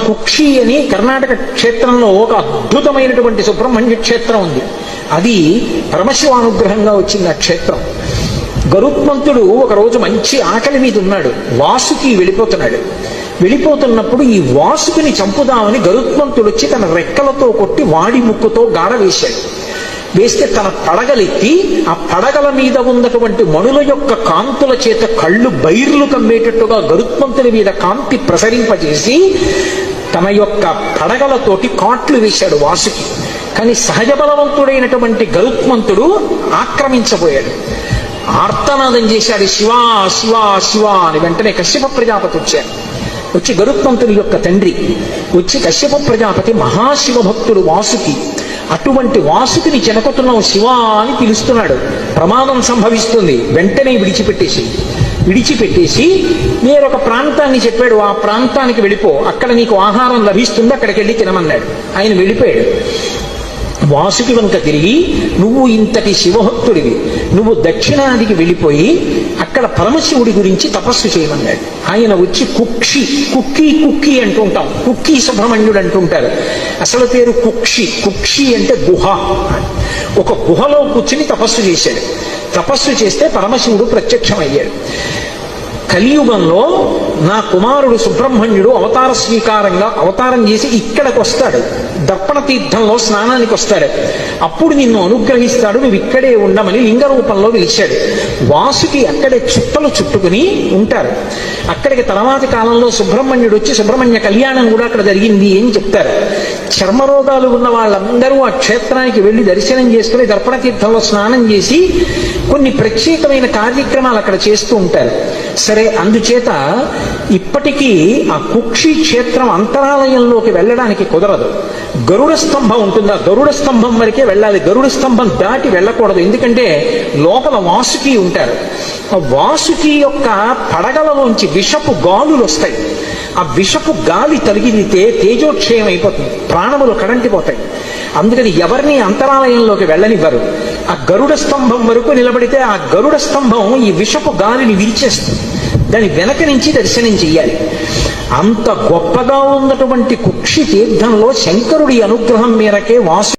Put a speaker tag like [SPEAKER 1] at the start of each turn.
[SPEAKER 1] కుక్షి అని కర్ణాటక క్షేత్రంలో ఒక అద్భుతమైనటువంటి సుబ్రహ్మణ్య క్షేత్రం ఉంది. అది పరమశివానుగ్రహంగా వచ్చింది ఆ క్షేత్రం. గరుత్మంతుడు ఒకరోజు మంచి ఆకలి మీద ఉన్నాడు. వాసుకి వెళ్ళిపోతున్నప్పుడు ఈ వాసుకిని చంపుదామని గరుత్మంతుడు వచ్చి తన రెక్కలతో కొట్టి వాడి ముక్కుతో గాఢ వేశాడు. వేస్తే తన పడగలెత్తి ఆ పడగల మీద ఉన్నటువంటి మణుల యొక్క కాంతుల చేత కళ్ళు బైర్లు కమ్మేటట్టుగా గరుత్మంతుడి మీద కాంతి ప్రసరింపజేసి తన యొక్క పడగలతోటి కాట్లు వేశాడు వాసుకి. కానీ సహజ బలవంతుడైనటువంటి గరుత్మంతుడు ఆక్రమించబోయాడు. ఆర్తనాదం చేశాడు, శివా శివా శివా అని. వెంటనే కశ్యప ప్రజాపతి వచ్చి గరుత్మంతుడి యొక్క తండ్రి వచ్చి, కశ్యప ప్రజాపతి మహాశివ భక్తుడు వాసుకి, అటువంటి వాసుకిని చెనకొతున్నావు శివా అని పిలుస్తున్నాడు, ప్రమాదం సంభవిస్తుంది, వెంటనే విడిచిపెట్టేసి వేరొక ప్రాంతాన్ని చెప్పాడు. ఆ ప్రాంతానికి వెళ్ళిపో, అక్కడ నీకు ఆహారం లభిస్తుంది, అక్కడికి వెళ్ళి తినమన్నాడు. ఆయన వెళ్ళిపోయాడు. వాసుకి వంక తిరిగి, నువ్వు ఇంతటి శివభక్తుడివి, నువ్వు దక్షిణాదికి వెళ్ళిపోయి అక్కడ పరమశివుడి గురించి తపస్సు చేయమన్నాడు. ఆయన వచ్చి కుక్కి అంటుంటాం, కుక్కీ సుబ్రహ్మణ్యుడు అంటుంటారు. అసలు పేరు కుక్షి అంటే గుహ. ఒక గుహలో కూర్చుని తపస్సు చేశాడు. తపస్సు చేస్తే పరమశివుడు ప్రత్యక్షమయ్యాడు. కలియుగంలో నా కుమారుడు సుబ్రహ్మణ్యుడు అవతారం చేసి ఇక్కడికి వస్తాడు, దర్పణ తీర్థంలో స్నానానికి వస్తాడు. అప్పుడు నిన్ను అనుగ్రహిస్తాడు, నువ్వు ఇక్కడే ఉండమని లింగ రూపంలో పిలిచాడు. వాసుకి అక్కడే చుట్టలు చుట్టుకుని ఉంటారు. అక్కడికి తర్వాతి కాలంలో సుబ్రహ్మణ్యుడు వచ్చి సుబ్రహ్మణ్య కళ్యాణం కూడా అక్కడ జరిగింది అని చెప్తారు. చర్మరోగాలు ఉన్న వాళ్ళందరూ ఆ క్షేత్రానికి వెళ్ళి దర్శనం చేసుకుని దర్పణ తీర్థంలో స్నానం చేసి కొన్ని ప్రత్యేకమైన కార్యక్రమాలు అక్కడ చేస్తూ ఉంటారు. సరే, అందుచేత ఇప్పటికీ ఆ కుక్షి క్షేత్రం అంతరాలయంలోకి వెళ్ళడానికి కుదరదు. గరుడ స్తంభం ఉంటుంది, ఆ గరుడ స్తంభం వరకే వెళ్ళాలి. గరుడ స్తంభం దాటి వెళ్ళకూడదు, ఎందుకంటే లోపల వాసుకి ఉంటారు. ఆ వాసుకి యొక్క పడగలలోంచి విషపు గాలులు వస్తాయి. ఆ విషపు గాలి తగిలితే తేజోక్షయం అయిపోతుంది, ప్రాణములు కడంటిపోతాయి. అందుకని ఎవరిని అంతరాలయంలోకి వెళ్ళనివ్వరు. ఆ గరుడ స్తంభం వరకు నిలబడితే ఆ గరుడ స్తంభం ఈ విషపు గాలిని విరిచేస్తుంది. దాని వెనక నుంచి దర్శనం చెయ్యాలి. అంత గొప్పగా ఉన్నటువంటి కుక్షి తీర్థంలో శంకరుడి అనుగ్రహం మేరకే వాసు